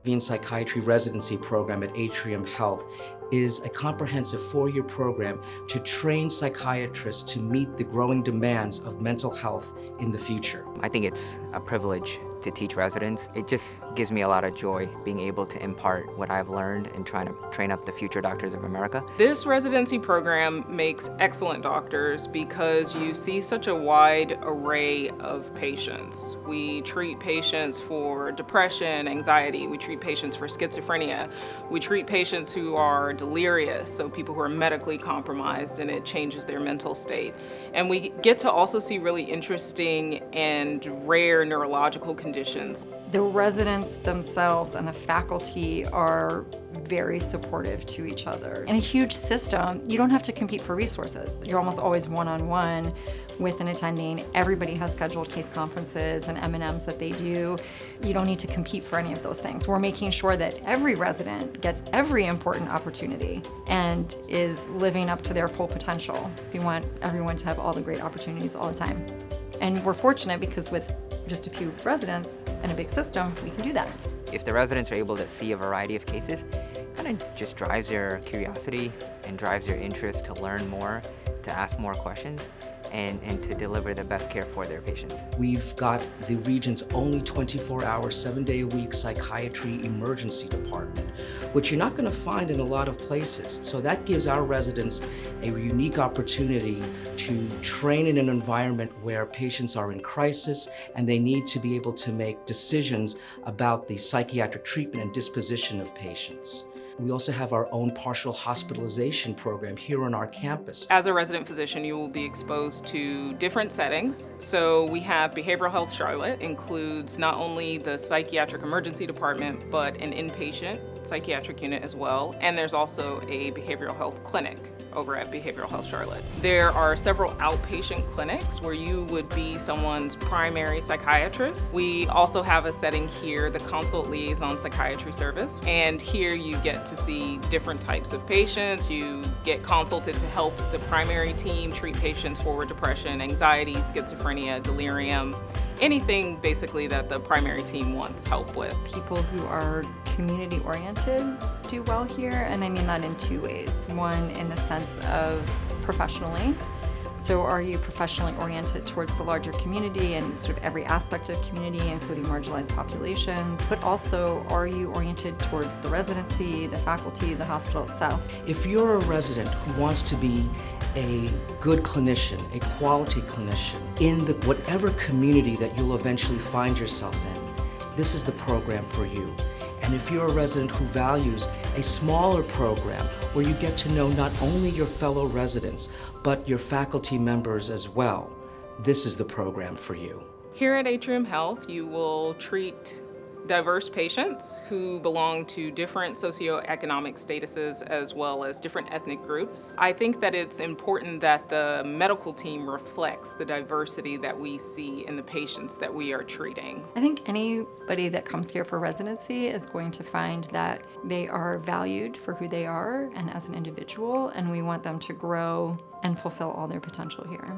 In Psychiatry residency program at Atrium Health is a comprehensive 4-year program to train psychiatrists to meet the growing demands of mental health in the future. I think it's a privilege to teach residents. It just gives me a lot of joy being able to impart what I've learned and trying to train up the future doctors of America. This residency program makes excellent doctors because you see such a wide array of patients. We treat patients for depression, anxiety. We treat patients for schizophrenia. We treat patients who are delirious, so people who are medically compromised and it changes their mental state. And we get to also see really interesting and rare neurological conditions. The residents themselves and the faculty are very supportive to each other. In a huge system, you don't have to compete for resources. You're almost always one-on-one with an attending. Everybody has scheduled case conferences and M&Ms that they do. You don't need to compete for any of those things. We're making sure that every resident gets every important opportunity and is living up to their full potential. We want everyone to have all the great opportunities all the time. And we're fortunate because with just a few residents and a big system, we can do that. If the residents are able to see a variety of cases, kind of just drives their curiosity and drives their interest to learn more, to ask more questions, and to deliver the best care for their patients. We've got the region's only 24-hour, 7-day-a-week psychiatry emergency department, which you're not going to find in a lot of places. So that gives our residents a unique opportunity to train in an environment where patients are in crisis and they need to be able to make decisions about the psychiatric treatment and disposition of patients. We also have our own partial hospitalization program here on our campus. As a resident physician, you will be exposed to different settings. So we have Behavioral Health Charlotte, includes not only the psychiatric emergency department, but an inpatient psychiatric unit as well. And there's also a behavioral health clinic over at Behavioral Health Charlotte. There are several outpatient clinics where you would be someone's primary psychiatrist. We also have a setting here, the Consult Liaison Psychiatry Service, and here you get to see different types of patients. You get consulted to help the primary team treat patients for depression, anxiety, schizophrenia, delirium, anything basically that the primary team wants help with. People who are community oriented do well here, and I mean that in two ways. One, in the sense of professionally. So are you professionally oriented towards the larger community and sort of every aspect of community, including marginalized populations, but also are you oriented towards the residency, the faculty, the hospital itself? If you're a resident who wants to be a good clinician, a quality clinician, in whatever community that you'll eventually find yourself in, this is the program for you. And if you're a resident who values a smaller program where you get to know not only your fellow residents, but your faculty members as well, this is the program for you. Here at Atrium Health, you will treat diverse patients who belong to different socioeconomic statuses as well as different ethnic groups. I think that it's important that the medical team reflects the diversity that we see in the patients that we are treating. I think anybody that comes here for residency is going to find that they are valued for who they are and as an individual, and we want them to grow and fulfill all their potential here.